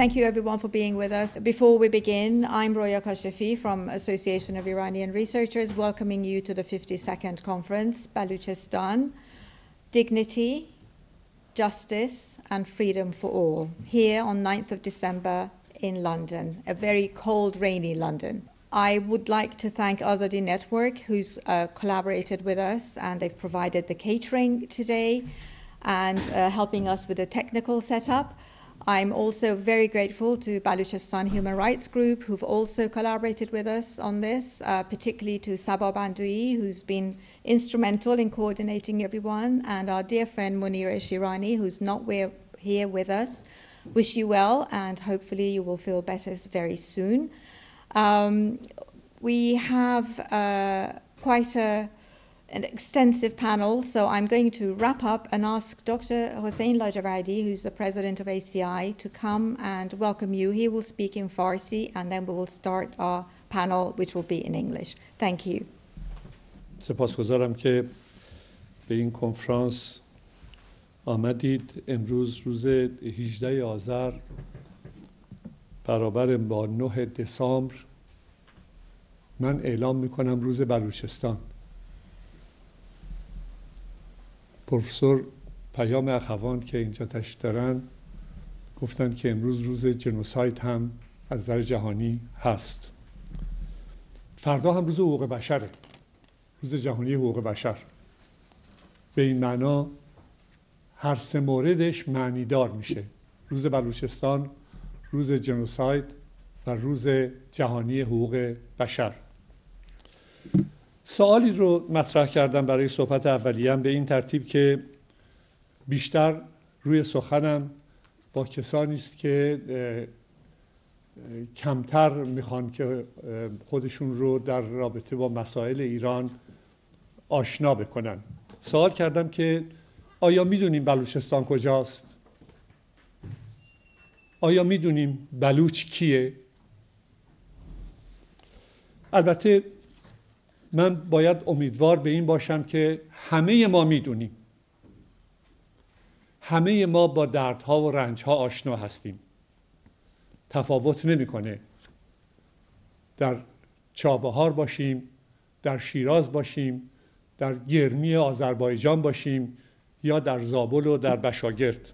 Thank you everyone for being with us. Before we begin, I'm Roya Kashefi from Association of Iranian Researchers, welcoming you to the 52nd conference, Baloochistan, Dignity, Justice and Freedom for All, here on 9th of December in London, a very cold, rainy London. I would like to thank Azadi Network, who's collaborated with us, and they've provided the catering today and helping us with the technical setup. I'm also very grateful to Baloochistan Human Rights Group, who've also collaborated with us on this, particularly to Sabah Bandui, who's been instrumental in coordinating everyone, and our dear friend Munira Shirani, who's not here with us. Wish you well, and hopefully you will feel better very soon. We have quite an extensive panel, so I'm going to wrap up and ask Dr. Hossein Lajavardi, who's the president of ACI, to come and welcome you. He will speak in Farsi, and then we will start our panel, which will be in English. Thank you. سپاسگزارم که به این کنفرانس آمدید. امروز روز 18 آذر برابر با 9 دسامبر من اعلام میکنم روز بلوچستان. پروفسور پیام اخوان که اینجا تشریف دارن گفتن که امروز روز جنوساید هم از نظر جهانی هست. فردا هم روز حقوق بشره، روز جهانی حقوق بشر. به این معنا هر سه موردش معنیدار میشه: روز بلوچستان، روز جنوساید و روز جهانی حقوق بشر. سوالی رو مطرح کردم برای صحبت اولیه‌ام به این ترتیب که بیشتر روی سخنم با کسانی است که کمتر میخوان که خودشون رو در رابطه با مسائل ایران آشنا بکنن. سوال کردم که آیا میدونیم بلوچستان کجاست؟ آیا میدونیم بلوچ کیه؟ البته من باید امیدوار به این باشم که همه ما میدونیم. همه ما با دردها و رنجها آشنا هستیم. تفاوت نمیکنه در چابهار باشیم، در شیراز باشیم، در گرمی آذربایجان باشیم یا در زابل و در بشاگرد.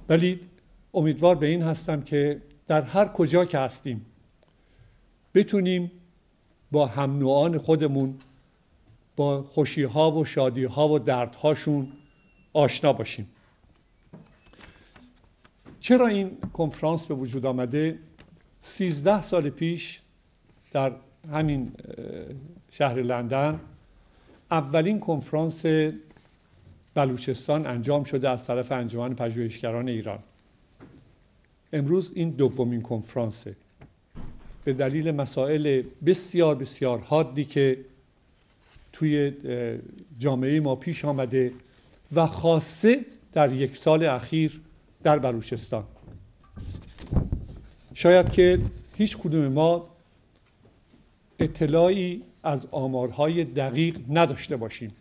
ولی امیدوار به این هستم که در هر کجا که هستیم بتونیم با هم نوعان خودمون با خوشی‌ها و شادی‌ها و دردهاشون آشنا باشیم. چرا این کنفرانس به وجود آمده؟ 13 سال پیش در همین شهر لندن اولین کنفرانس بلوچستان انجام شده از طرف انجمن پژوهشگران ایران. امروز این دومین کنفرانسه. به دلیل مسائل بسیار بسیار حادی که توی جامعه ما پیش آمده و خاصه در یک سال اخیر در بلوچستان. شاید که هیچ کدوم ما اطلاعی از آمارهای دقیق نداشته باشیم.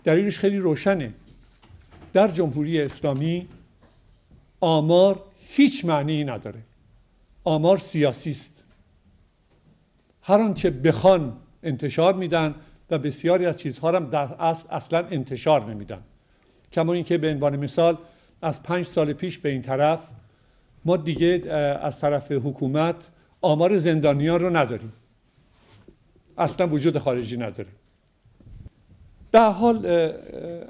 دلیلش خیلی روشنه. در جمهوری اسلامی آمار هیچ معنی نداره. آمار سیاسی است. هر آنچه بخوان انتشار میدن و بسیاری از چیزها هم در اصلا انتشار نمیدن. کما اینکه به عنوان مثال از 5 سال پیش به این طرف ما دیگه از طرف حکومت آمار زندانیان رو نداریم. اصلا وجود خارجی نداره. به حال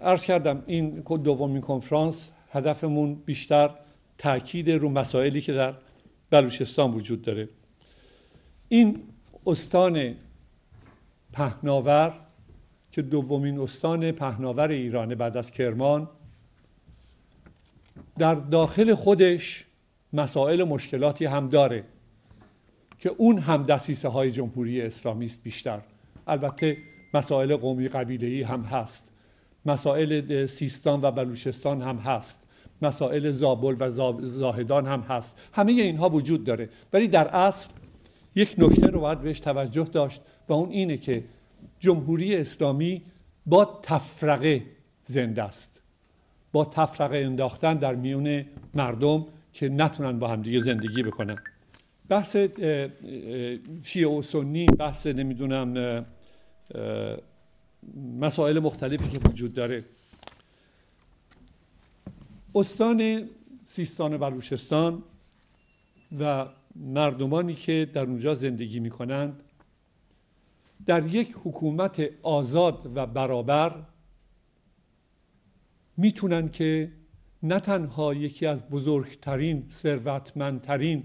عرض کردم این دومین کنفرانس هدفمون بیشتر تاکید رو مسائلی که در بلوچستان وجود داره. این استان پهناور که دومین استان پهناور ایرانه بعد از کرمان، در داخل خودش مسائل مشکلاتی هم داره که اون هم دسیسه های جمهوری اسلامی است بیشتر. البته مسائل قومی قبیله‌ای هم هست، مسائل سیستان و بلوچستان هم هست، مسائل زابل و زاهدان هم هست. همه اینها وجود داره، ولی در اصل یک نکته رو باید بهش توجه داشت و اون اینه که جمهوری اسلامی با تفرقه زنده است، با تفرقه انداختن در میون مردم که نتونن با همدیگه زندگی بکنن. بحث شیعه و سنی، بحث نمیدونم مسائل مختلفی که وجود داره. استان سیستان و بلوچستان و مردمانی که در اونجا زندگی میکنند در یک حکومت آزاد و برابر میتونن که نه تنها یکی از بزرگترین، ثروتمندترین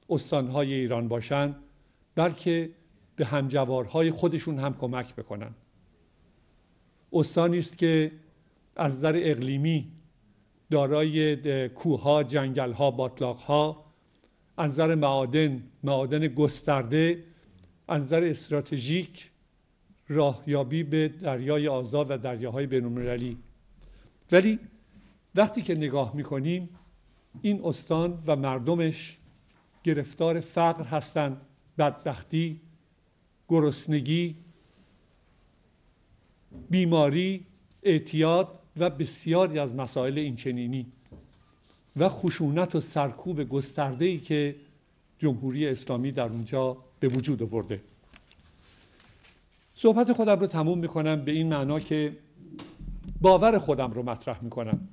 استانهای ایران باشن، بلکه به همجوارهای خودشون هم کمک بکنن. استانی است که از نظر اقلیمی دارای کوهها، جنگلها، باتلاقها، از نظر معادن گسترده، از نظر استراتژیک راهیابی به دریای آزاد و دریاهای بین‌المللی. ولی وقتی که نگاه میکنیم این استان و مردمش گرفتار فقر هستند، بدبختی، گرسنگی، بیماری، اعتیاد و بسیاری از مسائل اینچنینی و خشونت و سرکوب گسترده‌ای که جمهوری اسلامی در اونجا به وجود آورده. صحبت خودم رو تموم میکنم به این معنا که باور خودم رو مطرح میکنم.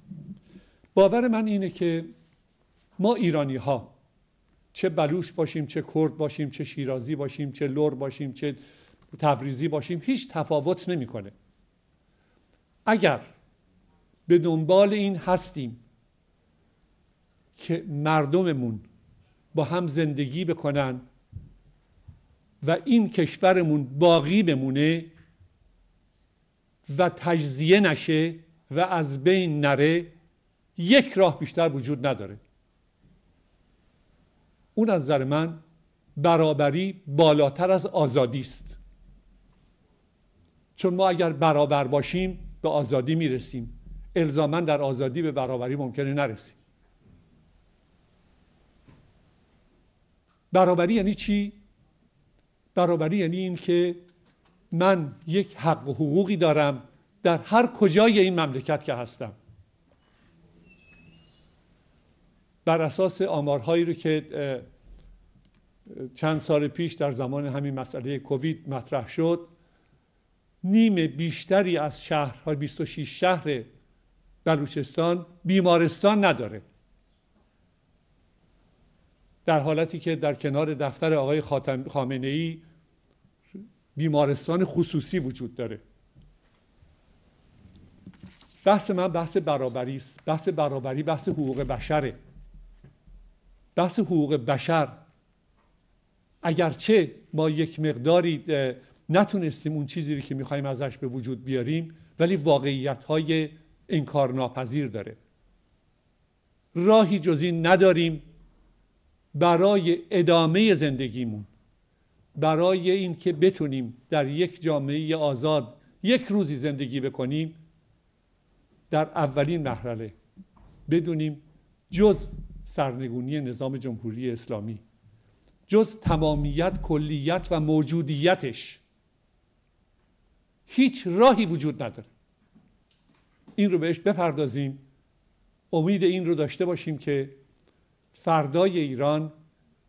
باور من اینه که ما ایرانی ها، چه بلوچ باشیم، چه کرد باشیم، چه شیرازی باشیم، چه لر باشیم، چه تبریزی باشیم، هیچ تفاوت نمیکنه. اگر به دنبال این هستیم که مردممون با هم زندگی بکنن و این کشورمون باقی بمونه و تجزیه نشه و از بین نره، یک راه بیشتر وجود نداره. اون از نظر من برابری بالاتر از آزادی است. چون ما اگر برابر باشیم به آزادی میرسیم، الزاماً در آزادی به برابری ممکنه نرسیم. برابری یعنی چی؟ برابری یعنی این که من یک حق و حقوقی دارم در هر کجای این مملکت که هستم. بر اساس آمارهایی رو که چند سال پیش در زمان همین مسئله کووید مطرح شد، نیم بیشتری از شهرها، 26 شهر بلوچستان بیمارستان نداره، در حالتی که در کنار دفتر آقای خامنه‌ای بیمارستان خصوصی وجود داره. بحث من بحث برابری است. بحث برابری بحث حقوق بشره. بحث حقوق بشر، اگرچه ما یک مقداری نتونستیم اون چیزی رو که میخوایم ازش به وجود بیاریم، ولی واقعیت‌های انکارناپذیر داره. راهی جز این نداریم برای ادامه زندگیمون، برای این که بتونیم در یک جامعه آزاد یک روزی زندگی بکنیم، در اولین مرحله بدونیم جز سرنگونی نظام جمهوری اسلامی، جز تمامیت، کلیت و موجودیتش هیچ راهی وجود نداره. این رو بهش بپردازیم، امید این رو داشته باشیم که فردای ایران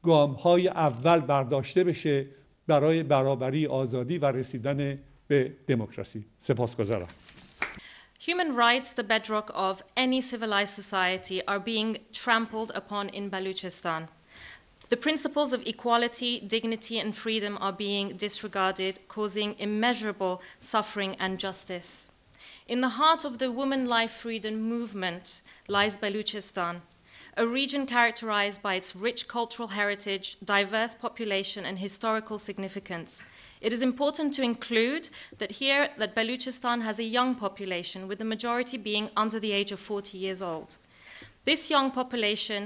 گام‌های اول برداشته بشه برای برابری، آزادی و رسیدن به دموکراسی. سپاسگزارم. Human rights, the bedrock of any civilized society, are being trampled upon in Balochestan. The principles of equality, dignity, and freedom are being disregarded, causing immeasurable suffering and justice. In the heart of the woman life freedom movement lies Balochestan, a region characterized by its rich cultural heritage, diverse population, and historical significance. It is important to include that Balochestan has a young population, with the majority being under the age of 40 years old. This young population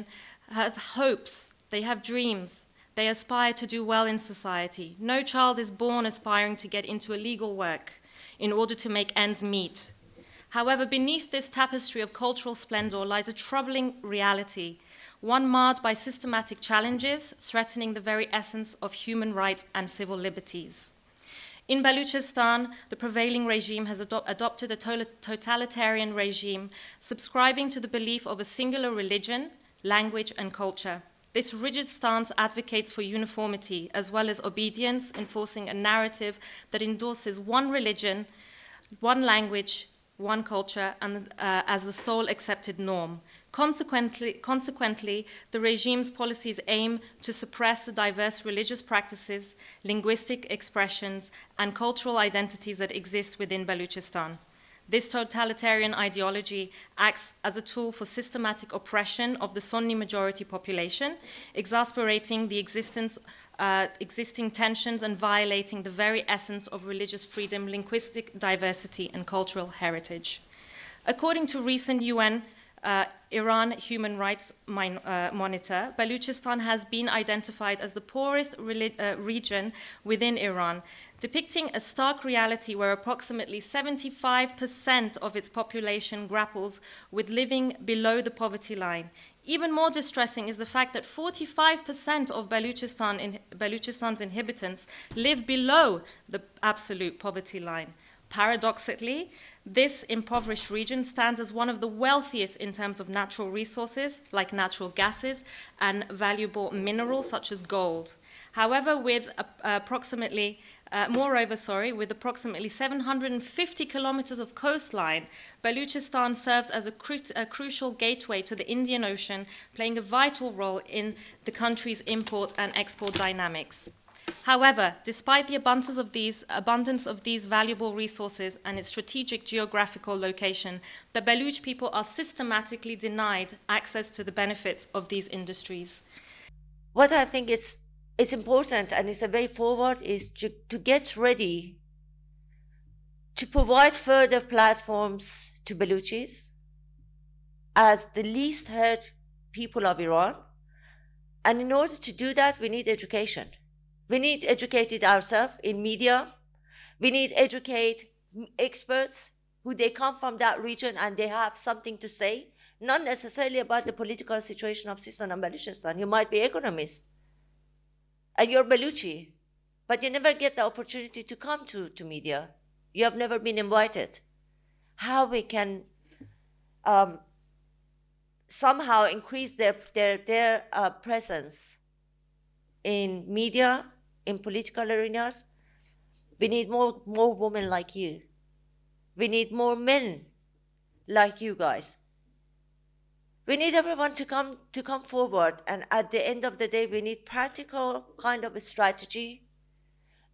have hopes, they have dreams, they aspire to do well in society. No child is born aspiring to get into a legal work in order to make ends meet. However, beneath this tapestry of cultural splendor lies a troubling reality, one marred by systematic challenges threatening the very essence of human rights and civil liberties. In Baluchistan, the prevailing regime has adopted a totalitarian regime, subscribing to the belief of a singular religion, language, and culture. This rigid stance advocates for uniformity as well as obedience, enforcing a narrative that endorses one religion, one language, one culture, and as the sole accepted norm. Consequently, the regime's policies aim to suppress the diverse religious practices, linguistic expressions, and cultural identities that exist within Baluchistan. This totalitarian ideology acts as a tool for systematic oppression of the Sunni majority population, exasperating the existing tensions and violating the very essence of religious freedom, linguistic diversity, and cultural heritage. According to recent UN Iran Human Rights Monitor, Baluchistan has been identified as the poorest region within Iran, depicting a stark reality where approximately 75% of its population grapples with living below the poverty line. Even more distressing is the fact that 45% of Baluchistan's inhabitants live below the absolute poverty line. Paradoxically, this impoverished region stands as one of the wealthiest in terms of natural resources, like natural gases and valuable minerals such as gold. However, with approximately 750 kilometers of coastline, Baluchistan serves as a crucial gateway to the Indian Ocean, playing a vital role in the country's import and export dynamics. However, despite the abundance of these valuable resources and its strategic geographical location, the Baluch people are systematically denied access to the benefits of these industries. What I think it's important, and it's a way forward, is to get ready to provide further platforms to Baluchis as the least heard people of Iran. And in order to do that, we need education. We need educated ourselves in media. We need educate experts who they come from that region and they have something to say, not necessarily about the political situation of Sistan and Baluchistan. You might be economist and you're Baluchi, but you never get the opportunity to come to media. You have never been invited. How we can somehow increase their presence in media, in political arenas. We need more women like you. We need more men like you guys. We need everyone to come forward, and at the end of the day, we need practical kind of a strategy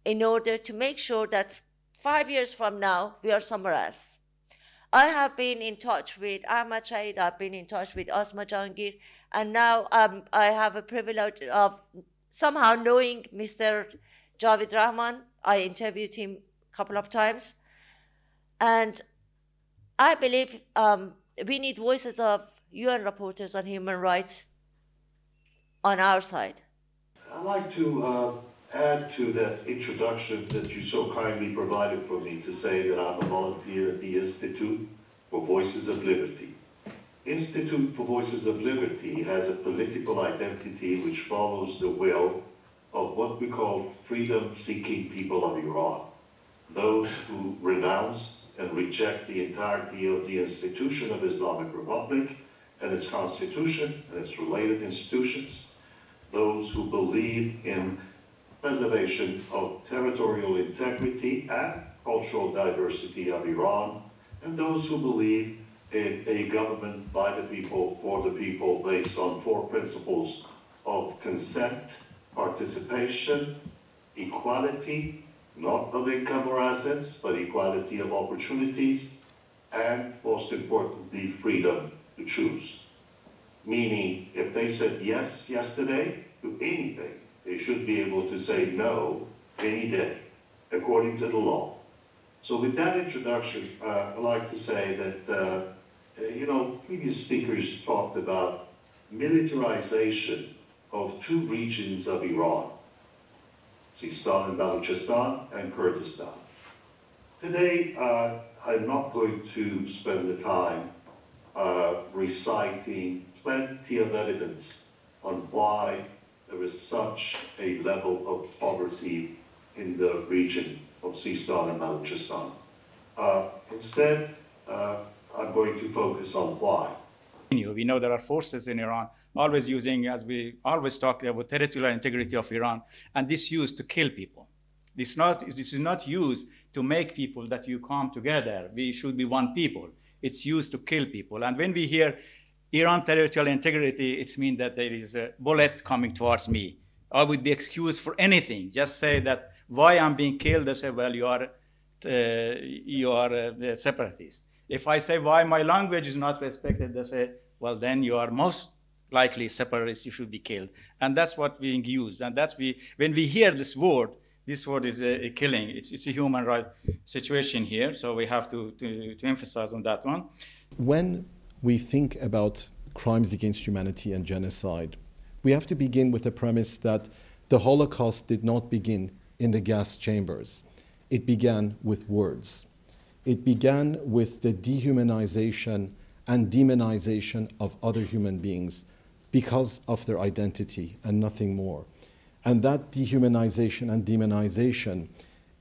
in order to make sure that 5 years from now, we are somewhere else. I have been in touch with Ahmad Shahid, I've been in touch with Asma Jahangir, and now I have a privilege of somehow knowing Mr. Javed Rahman. I interviewed him a couple of times. And I believe we need voices of UN reporters on human rights on our side. I'd like to add to that introduction that you so kindly provided for me to say that I'm a volunteer at the Institute for Voices of Liberty. Institute for Voices of Liberty has a political identity which follows the will of what we call freedom-seeking people of Iran, those who renounce and reject the entirety of the institution of Islamic Republic and its constitution and its related institutions, those who believe in preservation of territorial integrity and cultural diversity of Iran, and those who believe in a government by the people, for the people, based on 4 principles of consent, participation, equality, not of income or assets, but equality of opportunities, and most importantly, freedom to choose. Meaning, if they said yes yesterday to anything, they should be able to say no any day, according to the law. So with that introduction, I'd like to say that, previous speakers talked about militarization of 2 regions of Iran, Sistan and Baluchistan and Kurdistan. Today, I'm not going to spend the time reciting plenty of evidence on why there is such a level of poverty in the region of Sistan and Baloochistan. Instead, I'm going to focus on why. We know there are forces in Iran always using, as we always talk about, territorial integrity of Iran, and this used to kill people. This is not used to make people that you come together. We should be one people. It's used to kill people. And when we hear Iran territorial integrity, it means that there is a bullet coming towards me. I would be excused for anything. Just say that why I'm being killed, they say, well, you are a separatist. If I say why my language is not respected, they say, well, then you are most likely separatist, you should be killed. And that's what being used. And when we hear this word is a killing. It's a human rights situation here, so we have to emphasize on that one. When we think about crimes against humanity and genocide, we have to begin with the premise that the Holocaust did not begin in the gas chambers. It began with words. It began with the dehumanization and demonization of other human beings because of their identity and nothing more. And that dehumanization and demonization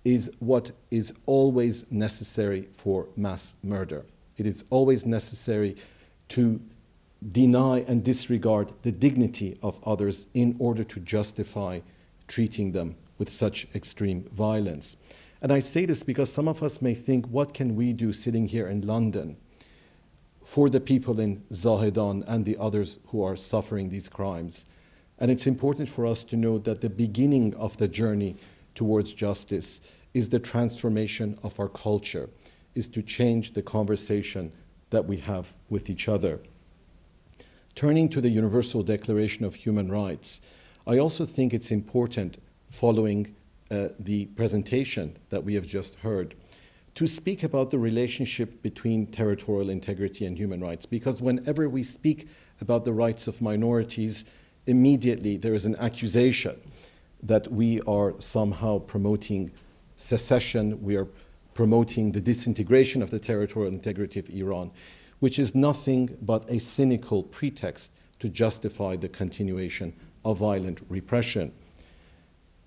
is what is always necessary for mass murder. It is always necessary to deny and disregard the dignity of others in order to justify treating them with such extreme violence. And I say this because some of us may think, what can we do sitting here in London for the people in Zahedan and the others who are suffering these crimes? And it's important for us to know that the beginning of the journey towards justice is the transformation of our culture, is to change the conversation that we have with each other. Turning to the Universal Declaration of Human Rights, I also think it's important, following the presentation that we have just heard, to speak about the relationship between territorial integrity and human rights, because whenever we speak about the rights of minorities, immediately there is an accusation that we are somehow promoting secession, we are promoting the disintegration of the territorial integrity of Iran, which is nothing but a cynical pretext to justify the continuation of violent repression.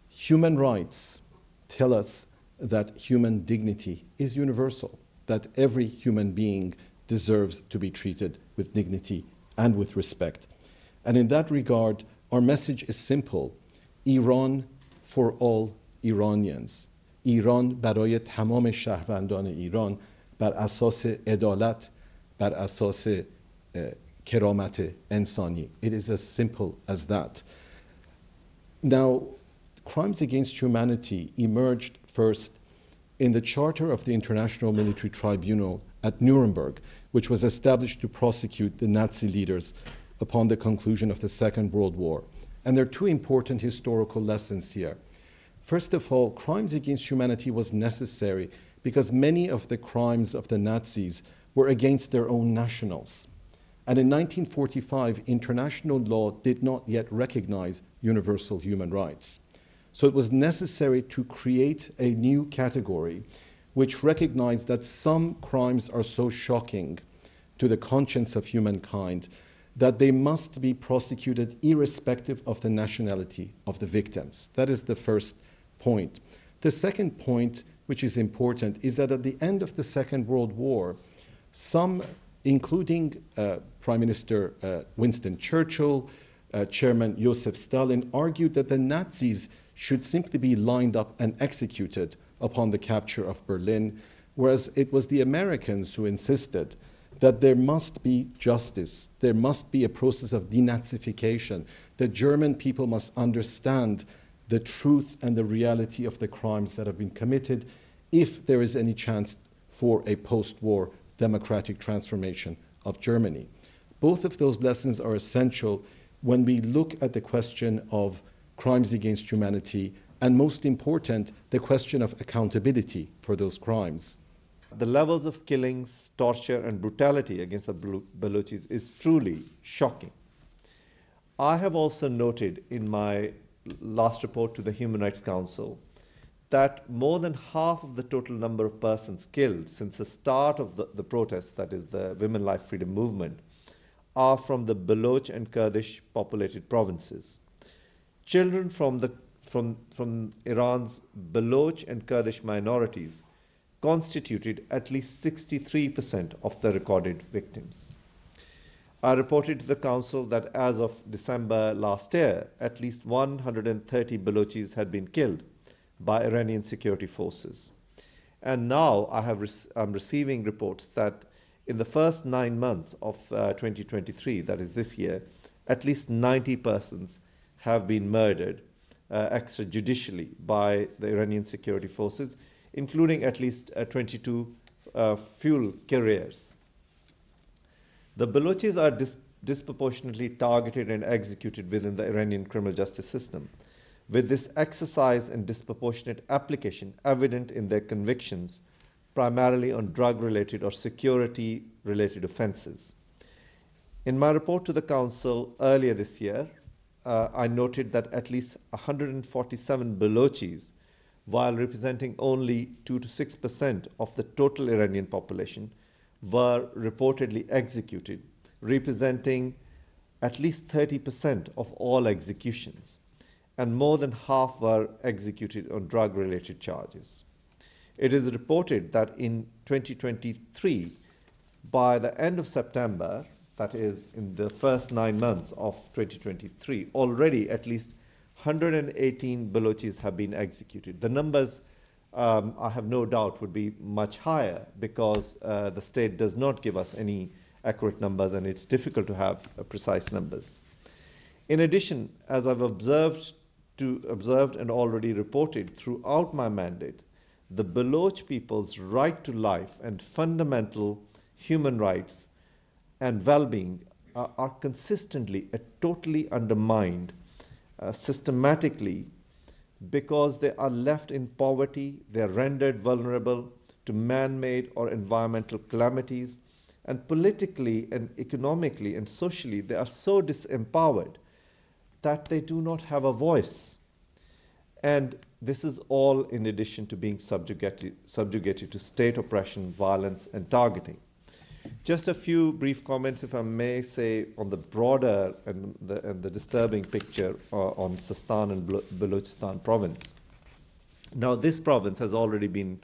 Human rights tell us that human dignity is universal, that every human being deserves to be treated with dignity and with respect. And in that regard, our message is simple: Iran for all Iranians. ایران برای تمام شهروندان ایران بر اساس عدالت، بر اساس کرامت انسانی. It is as simple as that. Now, crimes against humanity emerged first in the Charter of the International Military Tribunal at Nuremberg, which was established to prosecute the Nazi leaders upon the conclusion of the Second World War. And there are two important historical lessons here. First of all, crimes against humanity was necessary because many of the crimes of the Nazis were against their own nationals. And in 1945, international law did not yet recognize universal human rights. So it was necessary to create a new category which recognized that some crimes are so shocking to the conscience of humankind that they must be prosecuted irrespective of the nationality of the victims. That is the first point. The second point, which is important, is that at the end of the Second World War, some, including Prime Minister Winston Churchill, Chairman Joseph Stalin, argued that the Nazis should simply be lined up and executed upon the capture of Berlin, whereas it was the Americans who insisted that there must be justice, there must be a process of denazification. The German people must understand the truth and the reality of the crimes that have been committed if there is any chance for a post-war democratic transformation of Germany. Both of those lessons are essential when we look at the question of crimes against humanity and, most important, the question of accountability for those crimes. The levels of killings, torture, and brutality against the Balochis is truly shocking. I have also noted in my last report to the Human Rights Council that more than half of the total number of persons killed since the start of the protests, that is the Women Life Freedom Movement, are from the Baloch and Kurdish populated provinces. Children from the from Iran's Baloch and Kurdish minorities constituted at least 63% of the recorded victims. I reported to the Council that as of December last year, at least 130 Balochis had been killed by Iranian security forces. And now I'm receiving reports that in the first 9 months of 2023, that is this year, at least 90 persons have been murdered extrajudicially by the Iranian security forces, including at least 22 fuel carriers. The Balochis are disproportionately targeted and executed within the Iranian criminal justice system, with this exercise and disproportionate application evident in their convictions, primarily on drug-related or security-related offenses. In my report to the Council earlier this year, I noted that at least 147 Balochis, while representing only 2 to 6% of the total Iranian population, were reportedly executed, representing at least 30% of all executions, and more than half were executed on drug-related charges. It is reported that in 2023, by the end of September, that is in the first 9 months of 2023, already at least 118 Balochis have been executed. The numbers, I have no doubt, would be much higher because the state does not give us any accurate numbers and it's difficult to have precise numbers. In addition, as I've observed and already reported throughout my mandate, the Baloch people's right to life and fundamental human rights and well-being are consistently and totally undermined systematically because they are left in poverty, they are rendered vulnerable to man-made or environmental calamities, and politically and economically and socially they are so disempowered that they do not have a voice. And this is all in addition to being subjugated to state oppression, violence, and targeting. Just a few brief comments, if I may say, on the broader and the disturbing picture on Sistan and Balochestan province. Now, this province has already been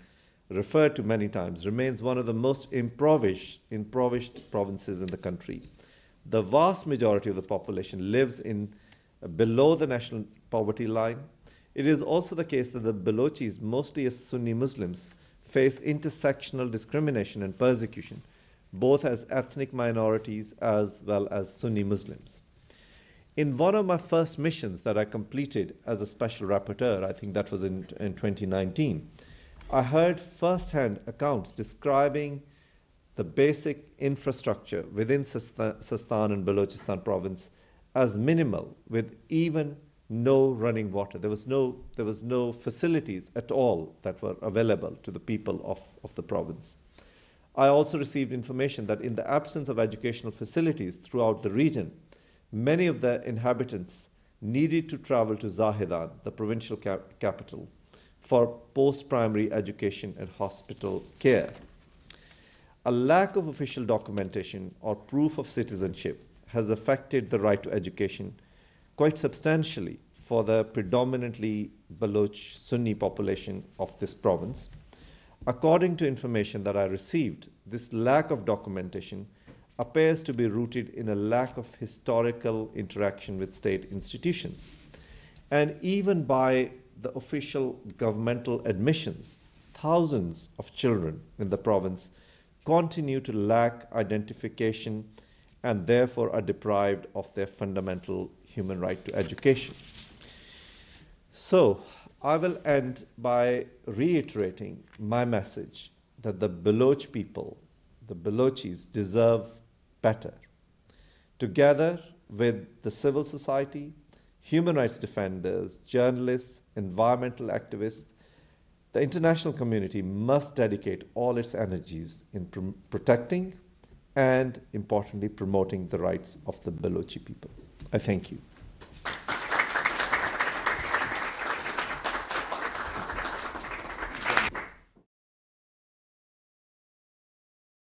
referred to many times, remains one of the most impoverished provinces in the country. The vast majority of the population lives below the national poverty line. It is also the case that the Balochis, mostly as Sunni Muslims, face intersectional discrimination and persecution, both as ethnic minorities as well as Sunni Muslims. In one of my first missions that I completed as a special rapporteur, I think that was in 2019, I heard first-hand accounts describing the basic infrastructure within Sistan and Balochistan province as minimal, with even no running water. There was no facilities at all that were available to the people of the province. I also received information that in the absence of educational facilities throughout the region, many of the inhabitants needed to travel to Zahedan, the provincial capital, for post-primary education and hospital care. A lack of official documentation or proof of citizenship has affected the right to education quite substantially for the predominantly Baloch Sunni population of this province. According to information that I received, this lack of documentation appears to be rooted in a lack of historical interaction with state institutions. And even by the official governmental admissions, thousands of children in the province continue to lack identification and therefore are deprived of their fundamental human right to education. So, I will end by reiterating my message that the Baloch people, the Balochis, deserve better. Together with the civil society, human rights defenders, journalists, environmental activists, the international community must dedicate all its energies in protecting and, importantly, promoting the rights of the Balochi people. I thank you.